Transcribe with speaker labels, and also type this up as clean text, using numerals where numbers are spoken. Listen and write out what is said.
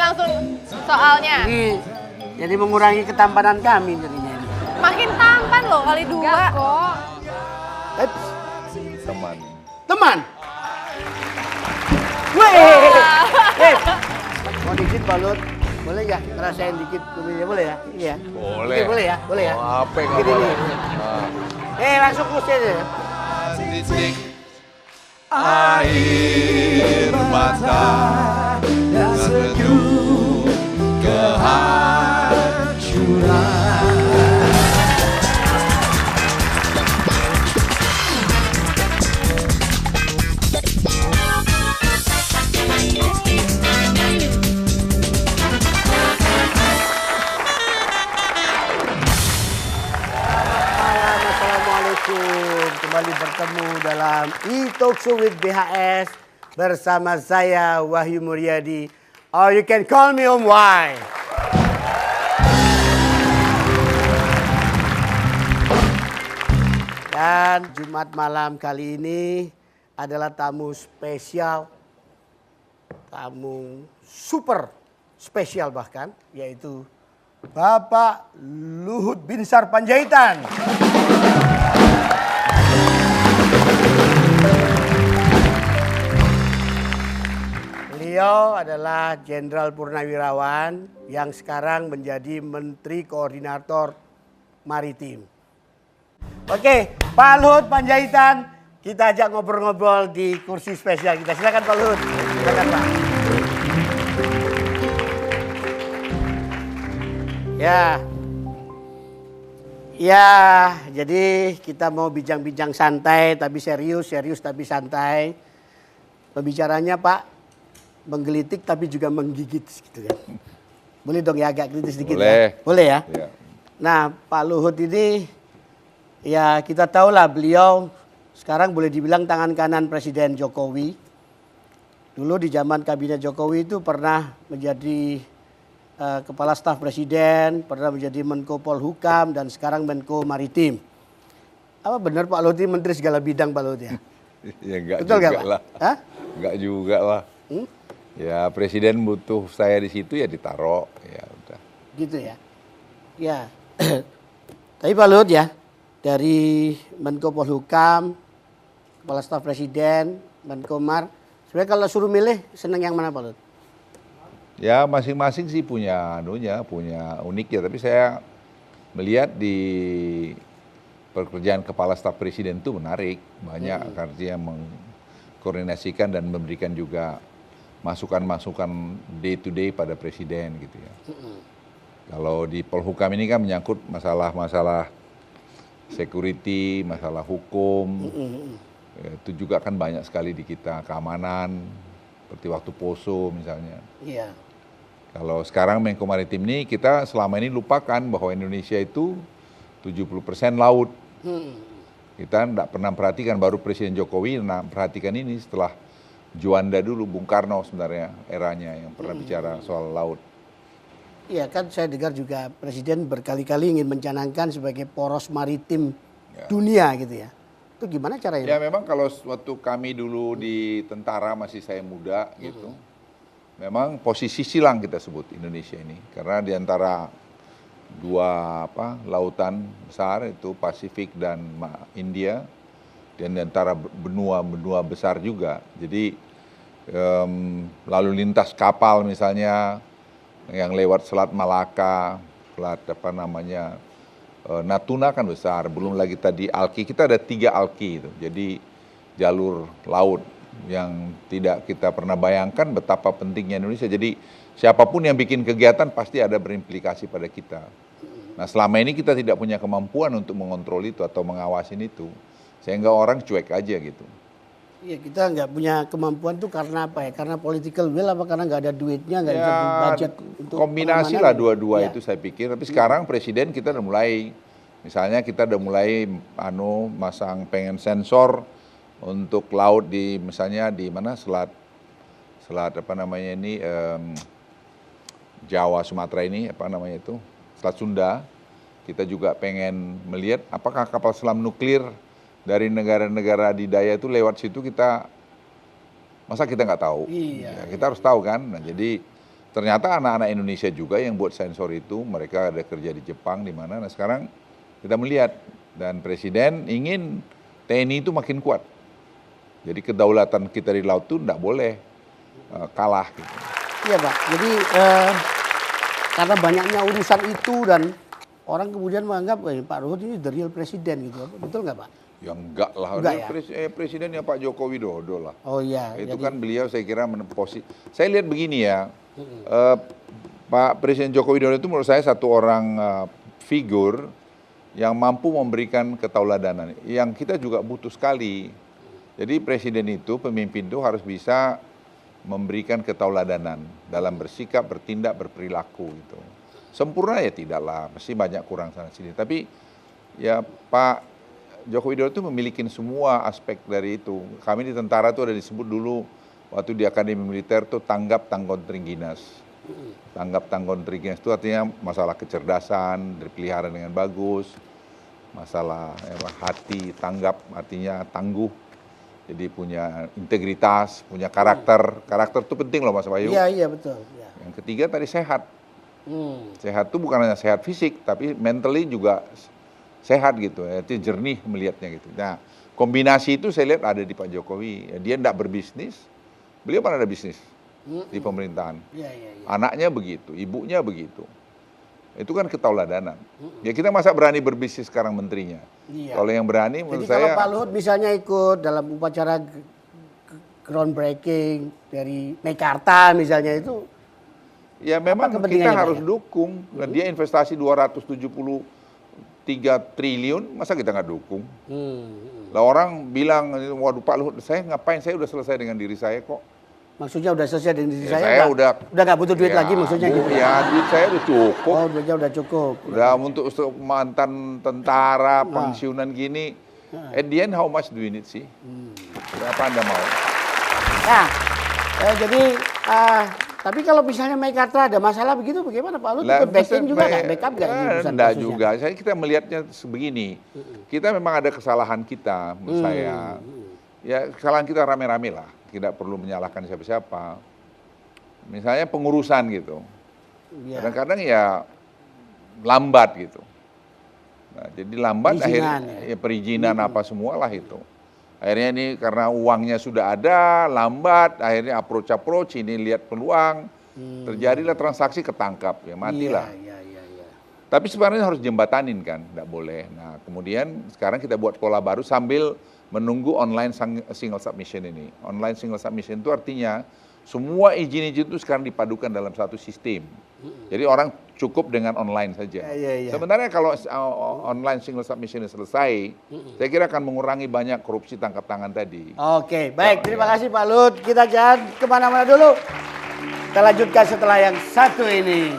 Speaker 1: langsung soalnya.
Speaker 2: Jadi mengurangi ketampanan kami jadinya.
Speaker 1: Makin tampan loh kali 2.
Speaker 3: Enggak kok.
Speaker 4: Teman.
Speaker 2: Teman. Weh. Mau dikit balut. Boleh nggak ngerasain dikit kuminya? Boleh ya? Iya.
Speaker 4: Boleh.
Speaker 2: Oke, boleh ya? Boleh ya?
Speaker 4: Oh, apa yang nggak
Speaker 2: Gini,
Speaker 4: boleh?
Speaker 2: nih. Langsung kursi aja.
Speaker 4: Titik air mata dan senyum kehancuran.
Speaker 2: Assalamualaikum. Kembali bertemu dalam E-Talkshow with BHS bersama saya Wahyu Muryadi. Or you can call me Om Y. Dan Jumat malam kali ini adalah tamu spesial, tamu super spesial bahkan, yaitu Bapak Luhut Binsar Panjaitan. Beliau adalah Jenderal Purnawirawan yang sekarang menjadi Menteri Koordinator Maritim. Oke, Pak Luhut Panjaitan, kita ajak ngobrol-ngobrol di kursi spesial kita. Silakan Pak Luhut. Silakan Pak. Ya, jadi kita mau bincang-bincang santai tapi serius, serius tapi santai. Pembicaranya Pak menggelitik tapi juga menggigit gitu kan. Boleh dong ya agak kritis sedikit ya? Boleh ya?
Speaker 4: Ya.
Speaker 2: Nah, Pak Luhut ini ya kita tahulah beliau sekarang boleh dibilang tangan kanan Presiden Jokowi. Dulu di zaman kabinet Jokowi itu pernah menjadi Kepala Staf Presiden, pernah menjadi Menko Polhukam, dan sekarang Menko Maritim. Apa benar Pak Luhut ini menteri segala bidang Pak Luhut ya?
Speaker 4: Ya enggak
Speaker 2: Betul
Speaker 4: juga
Speaker 2: nggak, Pak?
Speaker 4: lah.
Speaker 2: Hah?
Speaker 4: Enggak juga lah. Ya presiden butuh saya di situ ya ditaruh. Ya udah.
Speaker 2: Gitu ya? Ya. Tapi Pak Luhut ya, dari Menko Polhukam, Kepala Staf Presiden, Menko Mar, sebenarnya kalau suruh milih seneng yang mana Pak Luhut?
Speaker 4: Ya masing-masing sih punya punya uniknya. Tapi saya melihat di pekerjaan Kepala Staf Presiden itu menarik. Banyak artinya mengkoordinasikan dan memberikan juga masukan-masukan day to day pada Presiden gitu ya. Kalau di Polhukam ini kan menyangkut masalah-masalah security, masalah hukum. Itu juga kan banyak sekali di kita, keamanan, seperti waktu Poso misalnya.
Speaker 2: Iya.
Speaker 4: Kalau sekarang Menko Maritim ini kita selama ini lupakan bahwa Indonesia itu 70% laut. Kita tidak pernah perhatikan, baru Presiden Jokowi perhatikan ini setelah Juanda dulu, Bung Karno sebenarnya eranya yang pernah bicara soal laut.
Speaker 2: Iya kan saya dengar juga Presiden berkali-kali ingin mencanangkan sebagai poros maritim dunia gitu ya. Itu gimana caranya?
Speaker 4: Ya memang kalau waktu kami dulu di tentara masih saya muda gitu. Memang posisi silang kita sebut Indonesia ini. Karena di antara dua lautan besar itu Pasifik dan India, dan di antara benua besar juga. Jadi lalu lintas kapal misalnya yang lewat Selat Malaka, Selat Natuna kan besar, belum lagi tadi Alki, kita ada 3 Alki itu. Jadi jalur laut yang tidak kita pernah bayangkan betapa pentingnya Indonesia. Jadi siapapun yang bikin kegiatan pasti ada berimplikasi pada kita. Nah selama ini kita tidak punya kemampuan untuk mengontrol itu atau mengawasin itu. Sehingga orang cuek aja gitu.
Speaker 2: Iya kita nggak punya kemampuan tuh karena apa ya? Karena political will apa karena nggak ada duitnya, nggak bisa budget untuk
Speaker 4: kombinasi
Speaker 2: pengamanan
Speaker 4: lah
Speaker 2: gitu?
Speaker 4: dua-dua
Speaker 2: Ya.
Speaker 4: itu saya pikir. Tapi sekarang Presiden kita udah mulai, misalnya kita udah mulai masang pengen sensor untuk laut di misalnya di mana selat Jawa Sumatera ini Selat Sunda. Kita juga pengen melihat apakah kapal selam nuklir dari negara-negara adidaya itu lewat situ masa kita nggak tahu?
Speaker 2: Iya.
Speaker 4: Ya, kita harus tahu kan. Nah, jadi ternyata anak-anak Indonesia juga yang buat sensor itu, mereka ada kerja di Jepang, di mana. Nah sekarang kita melihat, dan Presiden ingin TNI itu makin kuat. Jadi kedaulatan kita di laut itu tidak boleh kalah. Gitu.
Speaker 2: Iya Pak, jadi karena banyaknya urusan itu dan orang kemudian menganggap Pak Luhut ini the real presiden gitu, betul nggak Pak?
Speaker 4: Ya enggak lah,
Speaker 2: Enggak ya?
Speaker 4: Presidennya Pak Joko Widodo lah.
Speaker 2: Oh iya.
Speaker 4: Itu
Speaker 2: jadi,
Speaker 4: kan beliau saya kira saya lihat begini ya, Pak Presiden Joko Widodo itu menurut saya satu orang figur yang mampu memberikan ketauladanan, yang kita juga butuh sekali. Jadi presiden itu, pemimpin itu harus bisa memberikan ketauladanan dalam bersikap, bertindak, berperilaku gitu. Sempurna ya tidaklah, mesti banyak kurang sana sini. Tapi ya Pak Joko Widodo itu memiliki semua aspek dari itu. Kami di tentara itu ada disebut dulu waktu di Akademi Militer itu tanggap tanggon tringginas. Tanggap tanggon tringginas itu artinya masalah kecerdasan, dipelihara dengan bagus, masalah hati, tanggap artinya tangguh. Jadi punya integritas, punya karakter. Karakter itu penting loh Mas Bayu.
Speaker 2: iya betul. Ya.
Speaker 4: Yang ketiga tadi sehat. Sehat itu bukan hanya sehat fisik, tapi mentally juga sehat gitu. Itu jernih melihatnya gitu. Nah, kombinasi itu saya lihat ada di Pak Jokowi. Dia tidak berbisnis, beliau kan ada bisnis di pemerintahan.
Speaker 2: Iya.
Speaker 4: Anaknya begitu, ibunya begitu. Itu kan ketauladanan. Ya kita masa berani berbisnis sekarang menterinya.
Speaker 2: Iya.
Speaker 4: Kalau yang berani menurut
Speaker 2: Jadi kalau
Speaker 4: saya.
Speaker 2: Pak Luhut misalnya ikut dalam upacara groundbreaking dari Mekarta misalnya itu,
Speaker 4: Ya memang kita
Speaker 2: kepentingannya, Pak,
Speaker 4: harus
Speaker 2: ya?
Speaker 4: dukung. Dia investasi 273 triliun, masa kita nggak dukung? Lah orang bilang, waduh Pak Luhut, saya ngapain? Saya udah selesai dengan diri saya kok.
Speaker 2: maksudnya udah selesai dengan diri
Speaker 4: Ya,
Speaker 2: saya
Speaker 4: saya
Speaker 2: udah nggak butuh duit lagi maksudnya gitu.
Speaker 4: Ya duit saya udah cukup.
Speaker 2: Oh, duitnya udah cukup.
Speaker 4: Udah untuk mantan tentara, pensiunan gini. At the end, how much do you need sih? Berapa Anda mau?
Speaker 2: Nah, jadi tapi kalau misalnya Mekarta ada masalah begitu bagaimana Pak Luhut ikut backing juga nggak? Backup nggak di urusan
Speaker 4: Enggak
Speaker 2: kasusnya?
Speaker 4: juga. Kita melihatnya begini. Kita memang ada kesalahan kita, menurut saya. Ya kesalahan kita rame-rame lah. Tidak perlu menyalahkan siapa-siapa. Misalnya pengurusan gitu.
Speaker 2: Iya.
Speaker 4: Kadang-kadang ya lambat gitu. Nah, jadi lambat
Speaker 2: Perizinan,
Speaker 4: akhirnya ya perizinan apa semualah itu. Akhirnya ini karena uangnya sudah ada, lambat, akhirnya approach ini lihat peluang, terjadilah transaksi ketangkap, ya matilah.
Speaker 2: Iya.
Speaker 4: Tapi sebenarnya harus jembatanin kan, tidak boleh. Nah kemudian sekarang kita buat pola baru sambil menunggu online single submission ini. Online single submission itu artinya semua izin-izin itu sekarang dipadukan dalam satu sistem. Jadi orang cukup dengan online saja.
Speaker 2: Iya.
Speaker 4: Sebenarnya kalau online single submission ini selesai, saya kira akan mengurangi banyak korupsi tangkap tangan tadi.
Speaker 2: Oke, baik. Terima kasih Pak Luhut. Kita jangan kemana-mana dulu. Kita lanjutkan setelah yang satu ini.